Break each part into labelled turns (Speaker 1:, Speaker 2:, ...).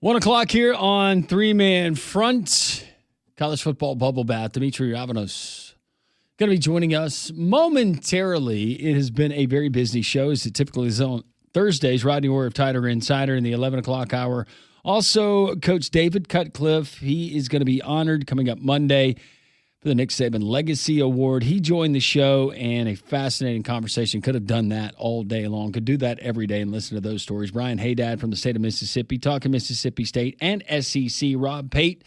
Speaker 1: 1 o'clock here on Three Man Front. College football bubble bath. Demetri Ravanos going to be joining us momentarily. It has been a very busy show, as it typically is on Thursdays. Rodney Orr of Tiger Insider in the 11 o'clock hour. Also, Coach David Cutcliffe. He is going to be honored coming up Monday for the Nick Saban Legacy Award. He joined the show, and a fascinating conversation. Could have done that all day long. Could do that every day and listen to those stories. Brian Haydad from the state of Mississippi, talking Mississippi State and SEC. Rob Pate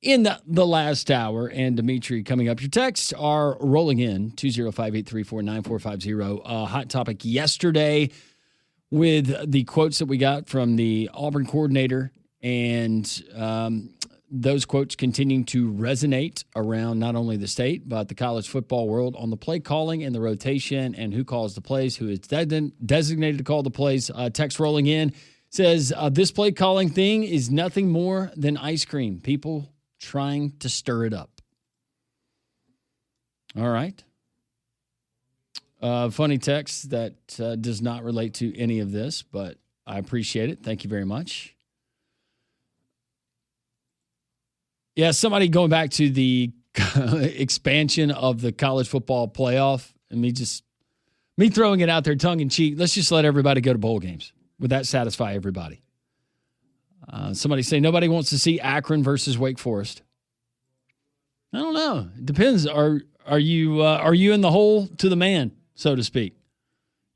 Speaker 1: in the last hour, and Demetri coming up. Your texts are rolling in, 205-834-9450. Hot topic yesterday with the quotes that we got from the Auburn coordinator, and those quotes continuing to resonate around not only the state, but the college football world on the play calling and the rotation and who calls the plays, who is designated to call the plays. Text rolling in says, this play calling thing is nothing more than ice cream. People trying to stir it up. All right. Funny text that does not relate to any of this, but I appreciate it. Thank you very much. Yeah, somebody going back to the expansion of the college football playoff, and me throwing it out there tongue in cheek. Let's just let everybody go to bowl games. Would that satisfy everybody? Somebody say nobody wants to see Akron versus Wake Forest. I don't know. It depends. Are you in the hole to the man, so to speak?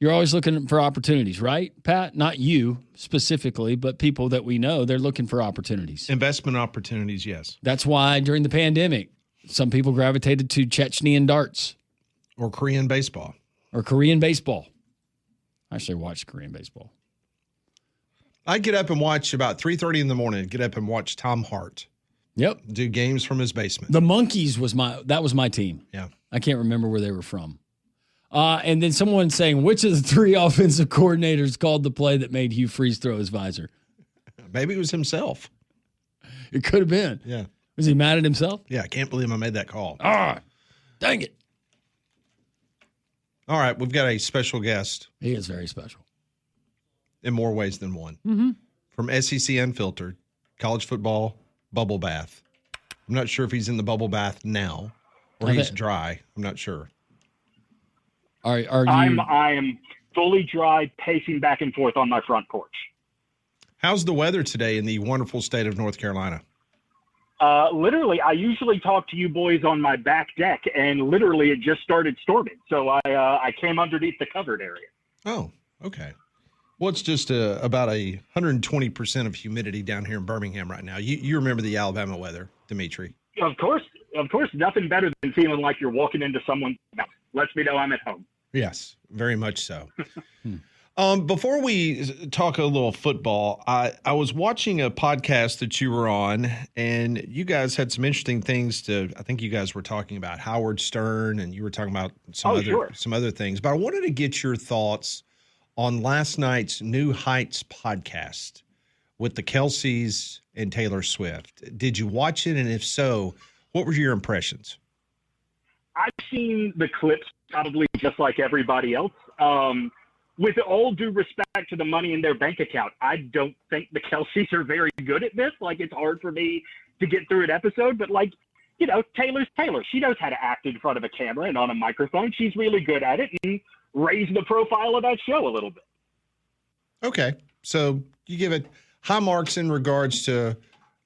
Speaker 1: You're always looking for opportunities, right, Pat? Not you specifically, but people that we know, they're looking for opportunities.
Speaker 2: Investment opportunities, yes.
Speaker 1: That's why during the pandemic, some people gravitated to Chechnyan darts.
Speaker 2: Or Korean baseball.
Speaker 1: I actually watched Korean baseball.
Speaker 2: I get up and watch about 3:30 in the morning. Get up and watch Tom Hart.
Speaker 1: Yep.
Speaker 2: Do games from his basement.
Speaker 1: The Monkeys was my team.
Speaker 2: Yeah.
Speaker 1: I can't remember where they were from. And then someone saying, which of the three offensive coordinators called the play that made Hugh Freeze throw his visor?
Speaker 2: Maybe it was himself.
Speaker 1: It could have been.
Speaker 2: Yeah.
Speaker 1: Was he mad at himself?
Speaker 2: Yeah, I can't believe I made that call.
Speaker 1: Dang it.
Speaker 2: All right, we've got a special guest.
Speaker 1: He is very special.
Speaker 2: In more ways than one.
Speaker 1: Mm-hmm.
Speaker 2: From SEC Unfiltered, college football bubble bath. I'm not sure if he's in the bubble bath now or he's dry. I'm not sure.
Speaker 1: Are you?
Speaker 3: I am fully dry, pacing back and forth on my front porch.
Speaker 2: How's the weather today in the wonderful state of North Carolina?
Speaker 3: Literally, I usually talk to you boys on my back deck, and literally it just started storming. So I came underneath the covered area.
Speaker 2: Oh, okay. Well, it's just about 120% of humidity down here in Birmingham right now. You remember the Alabama weather, Demetri?
Speaker 3: Of course, nothing better than feeling like you're walking into someone's house. Lets me know I'm at home.
Speaker 2: Yes, very much so. Before we talk a little football, I was watching a podcast that you were on, and you guys had some interesting things I think you guys were talking about Howard Stern, and you were talking about some other things. But I wanted to get your thoughts on last night's New Heights podcast with the Kelseys and Taylor Swift. Did you watch it? And if so, what were your impressions?
Speaker 3: I've seen the clips probably just like everybody else. With all due respect to the money in their bank account, I don't think the Kelseys are very good at this. Like, it's hard for me to get through an episode, but Taylor's Taylor. She knows how to act in front of a camera and on a microphone. She's really good at it and raised the profile of that show a little bit.
Speaker 2: Okay. So you give it high marks in regards to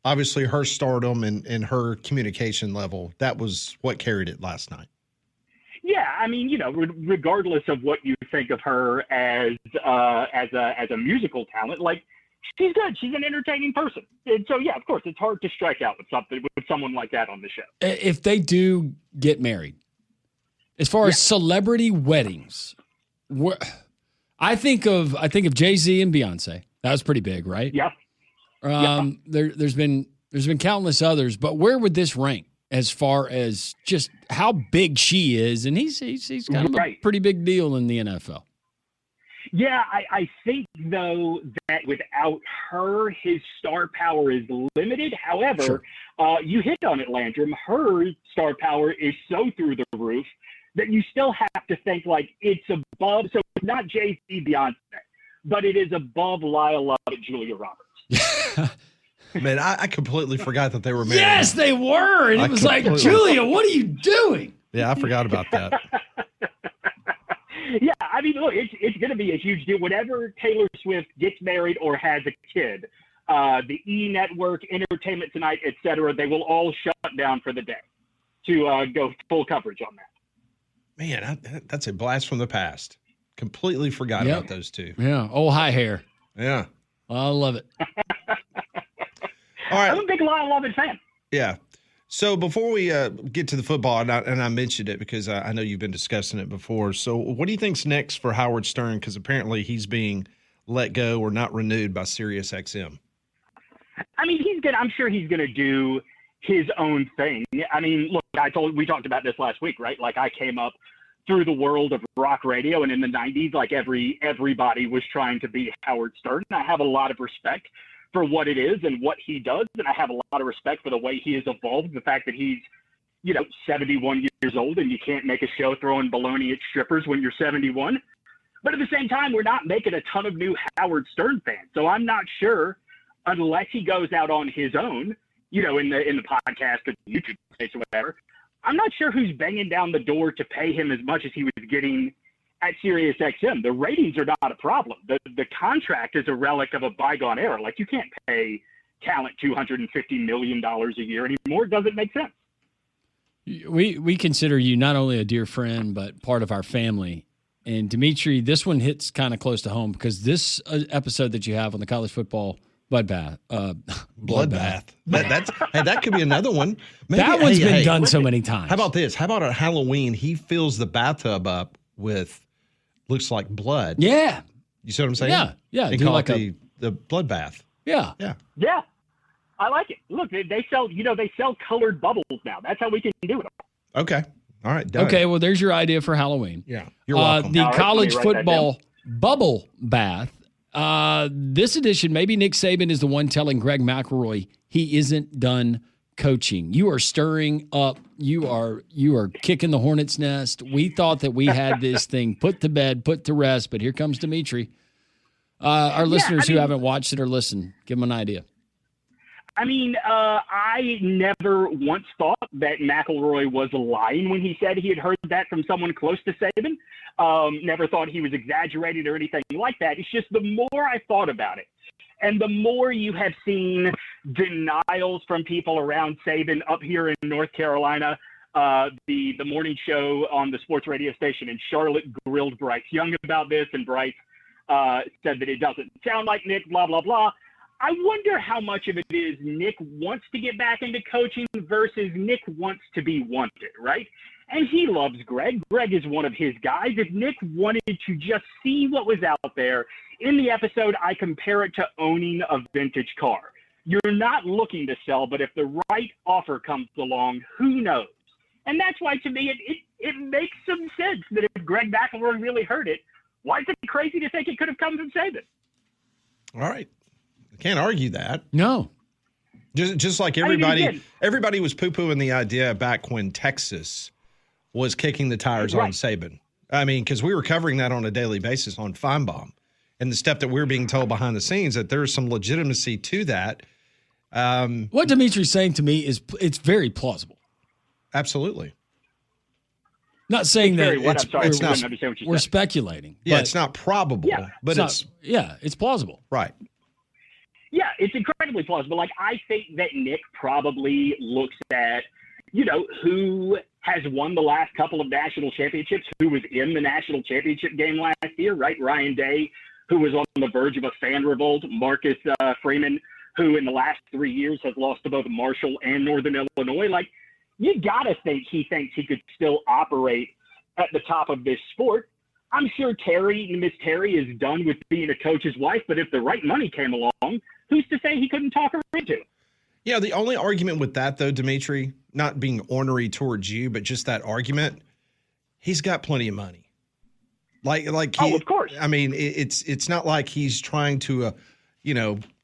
Speaker 2: obviously her stardom and her communication level. That was what carried it last night.
Speaker 3: Yeah, I mean, regardless of what you think of her as a musical talent, like, she's good. She's an entertaining person. And so, yeah, of course, it's hard to strike out with someone like that on the show.
Speaker 1: If they do get married, as far as celebrity weddings, I think of Jay-Z and Beyonce. That was pretty big, right?
Speaker 3: Yeah.
Speaker 1: There's been countless others, but where would this rank as far as just how big she is? And he's kind of a pretty big deal in the NFL.
Speaker 3: Yeah, I think, though, that without her, his star power is limited. However, you hit on it, Landrum. Her star power is so through the roof that you still have to think, like, it's above. So it's not Jay-Z, Beyonce, but it is above Lyle Lovett, Julia Roberts.
Speaker 2: Man, I completely forgot that they were married.
Speaker 1: Yes, they were. And it was like, Julia, what are you doing?
Speaker 2: Yeah, I forgot about that.
Speaker 3: Yeah, I mean, look, it's going to be a huge deal. Whenever Taylor Swift gets married or has a kid, the E! Network, Entertainment Tonight, et cetera, they will all shut down for the day to go full coverage on that.
Speaker 2: Man, that's a blast from the past. Completely forgot about those two.
Speaker 1: Yeah. Oh, hi, hair.
Speaker 2: Yeah.
Speaker 1: I love it.
Speaker 2: All right.
Speaker 3: I'm a big Lyle Lovett fan.
Speaker 2: Yeah. So before we get to the football, and I mentioned it because I know you've been discussing it before. So what do you think's next for Howard Stern? Because apparently he's being let go or not renewed by SiriusXM.
Speaker 3: I mean, I'm sure he's gonna do his own thing. I mean, look, we talked about this last week, right? Like I came up through the world of rock radio, and in the 90s, like everybody was trying to be Howard Stern. And I have a lot of respect for what it is and what he does, and I have a lot of respect for the way he has evolved. The fact that he's, 71 years old, and you can't make a show throwing baloney at strippers when you're 71. But at the same time, we're not making a ton of new Howard Stern fans, so I'm not sure unless he goes out on his own, in the podcast or YouTube space or whatever. I'm not sure who's banging down the door to pay him as much as he was getting at SiriusXM. The ratings are not a problem. The contract is a relic of a bygone era. Like, you can't pay talent $250 million a year anymore. It doesn't make sense.
Speaker 1: We consider you not only a dear friend, but part of our family. And Demetri, this one hits kind of close to home because this episode that you have on the college football bloodbath.
Speaker 2: That could be another one. Maybe,
Speaker 1: that one's been done so many times.
Speaker 2: How about this? How about at Halloween, he fills the bathtub up with looks like blood.
Speaker 1: Yeah.
Speaker 2: You see what I'm saying?
Speaker 1: Yeah.
Speaker 2: They call it the bloodbath.
Speaker 1: Yeah.
Speaker 3: I like it. Look, they sell colored bubbles now. That's how we can do it.
Speaker 2: Okay. All right. Done.
Speaker 1: Okay. Well, there's your idea for Halloween.
Speaker 2: Yeah. You're welcome.
Speaker 1: The college football bubble bath. This edition, maybe Nick Saban is the one telling Greg McElroy he isn't done coaching. You are stirring up. You are kicking the hornet's nest. We thought that we had this thing put to bed, put to rest, but here comes Demetri. Our listeners who haven't watched it or listened, give them an idea.
Speaker 3: I mean, I never once thought that McElroy was lying when he said he had heard that from someone close to Saban. Never thought he was exaggerating or anything like that. It's just the more I thought about it, and the more you have seen denials from people around Saban up here in North Carolina. The morning show on the sports radio station in Charlotte grilled Bryce Young about this, and Bryce said that it doesn't sound like Nick, blah, blah, blah. I wonder how much of it is Nick wants to get back into coaching versus Nick wants to be wanted, right? And he loves Greg. Greg is one of his guys. If Nick wanted to just see what was out there, in the episode, I compare it to owning a vintage car. You're not looking to sell, but if the right offer comes along, who knows? And that's why, to me, it makes some sense that if Greg McElroy really heard it, why is it crazy to think it could have come from Saban?
Speaker 2: All right. I can't argue that.
Speaker 1: No.
Speaker 2: Just like everybody was poo-pooing the idea back when Texas was kicking the tires on Saban. I mean, because we were covering that on a daily basis on Feinbaum. And the stuff that we're being told behind the scenes, that there's some legitimacy to that.
Speaker 1: What Demetri's saying to me is it's very plausible.
Speaker 2: Absolutely.
Speaker 1: Not saying that we're speculating.
Speaker 2: Yeah, it's not probable, but
Speaker 1: it's plausible.
Speaker 2: Right.
Speaker 3: Yeah, it's incredibly plausible. Like, I think that Nick probably looks at, who has won the last couple of national championships, who was in the national championship game last year, right? Ryan Day, who was on the verge of a fan revolt, Marcus Freeman, who in the last 3 years has lost to both Marshall and Northern Illinois. Like, you got to think he thinks he could still operate at the top of this sport. I'm sure Miss Terry is done with being a coach's wife, but if the right money came along, who's to say he couldn't talk her into it?
Speaker 2: Yeah, the only argument with that, though, Demetri, not being ornery towards you, but just that argument, he's got plenty of money.
Speaker 3: Of course.
Speaker 2: I mean, it's not like he's trying to,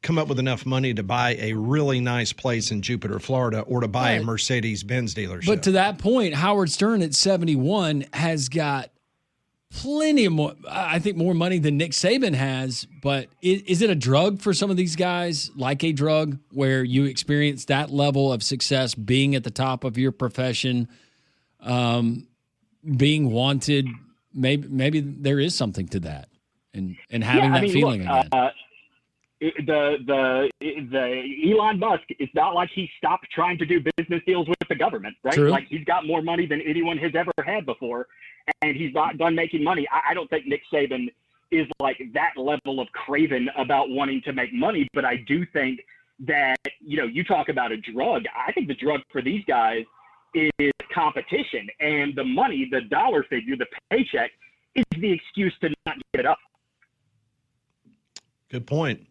Speaker 2: come up with enough money to buy a really nice place in Jupiter, Florida, or to buy a Mercedes-Benz dealership.
Speaker 1: But to that point, Howard Stern at 71 has got plenty of more, I think more money than Nick Saban has, but is it a drug for some of these guys, like a drug where you experience that level of success, being at the top of your profession, being wanted? Maybe there is something to that, and having that feeling again.
Speaker 3: The Elon Musk, it's not like he stopped trying to do business deals with the government, right?
Speaker 1: True.
Speaker 3: Like, he's got more money than anyone has ever had before, and he's not done making money. I don't think Nick Saban is like that level of craven about wanting to make money, but I do think that, you talk about a drug. I think the drug for these guys is competition, and the money, the dollar figure, the paycheck is the excuse to not give it up.
Speaker 2: Good point.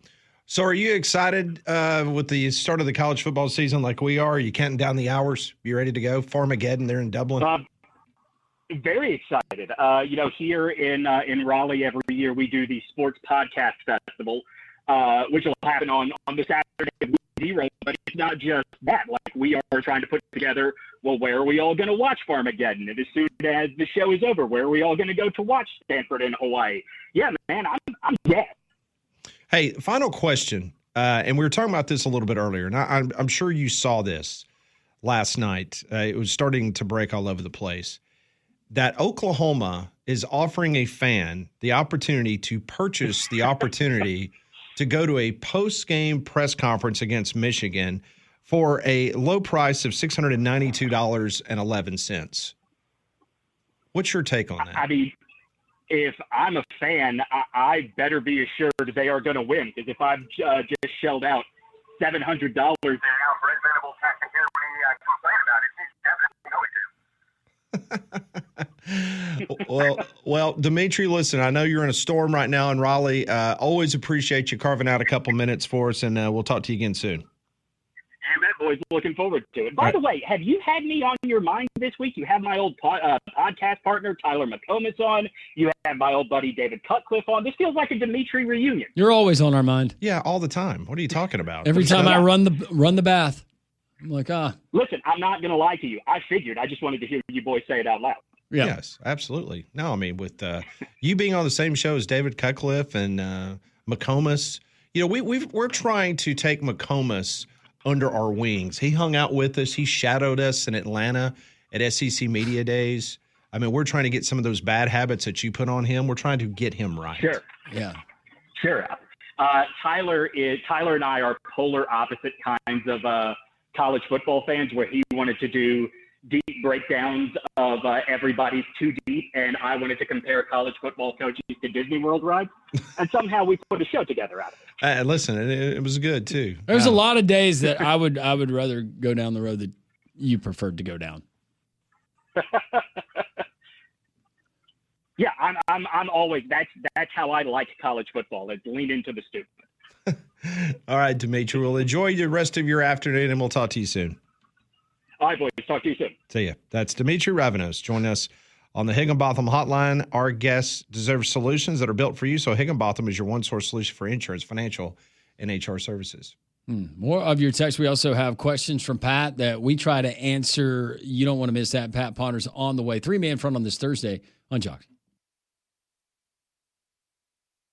Speaker 2: So are you excited with the start of the college football season like we are? Are you counting down the hours? You ready to go? Farmageddon there in Dublin?
Speaker 3: Very excited. Here in Raleigh every year we do the Sports Podcast Festival, which will happen on the Saturday of week 0. But it's not just that. Like, we are trying to put together, well, where are we all going to watch Farmageddon? And as soon as the show is over, where are we all going to go to watch Stanford and Hawaii? Yeah, man, I'm dead.
Speaker 2: Hey, final question, and we were talking about this a little bit earlier, and I'm sure you saw this last night. It was starting to break all over the place, that Oklahoma is offering a fan the opportunity to purchase the opportunity to go to a post-game press conference against Michigan for a low price of $692.11. What's your take on that?
Speaker 3: I mean, if I'm a fan, I better be assured they are going to win. Because if I've just shelled out $700 and now Brent Venables has to hear me complain about it, he's definitely know it too.
Speaker 2: Well, Demetri, listen, I know you're in a storm right now in Raleigh. Always appreciate you carving out a couple minutes for us, and we'll talk to you again soon.
Speaker 3: Boys, looking forward to it. By the way, have you had me on your mind this week? You have my old podcast partner, Tyler McComas, on. You have my old buddy, David Cutcliffe, on. This feels like a Demetri reunion.
Speaker 1: You're always on our mind.
Speaker 2: Yeah, all the time. What are you talking about?
Speaker 1: Every time I run the bath, I'm like,
Speaker 3: Listen, I'm not going to lie to you. I figured. I just wanted to hear you boys say it out loud.
Speaker 1: Yeah.
Speaker 2: Yes, absolutely. No, I mean, with you being on the same show as David Cutcliffe and McComas, we're trying to take McComas under our wings. He hung out with us. He shadowed us in Atlanta at SEC Media Days. I mean, we're trying to get some of those bad habits that you put on him. We're trying to get him right.
Speaker 3: Sure.
Speaker 1: Yeah.
Speaker 3: Sure. Tyler and I are polar opposite kinds of college football fans, where he wanted to do deep breakdowns of everybody's too deep, and I wanted to compare college football coaches to Disney World rides, and somehow we put a show together out of it.
Speaker 2: Listen, it was good too.
Speaker 1: There's a lot of days that I would rather go down the road that you preferred to go down.
Speaker 3: Yeah, I'm always that's how I like college football. It's lean into the stupid.
Speaker 2: All right, Demetri, we'll enjoy the rest of your afternoon, and we'll talk to you soon.
Speaker 3: All right, boys. Talk to you soon.
Speaker 2: See ya. That's Demetri Ravanos. Join us on the Higginbotham Hotline. Our guests deserve solutions that are built for you, so Higginbotham is your one-source solution for insurance, financial, and HR services.
Speaker 1: More of your text. We also have questions from Pat that we try to answer. You don't want to miss that. Pat Potter's on the way. 3-man front on this Thursday on Jocks.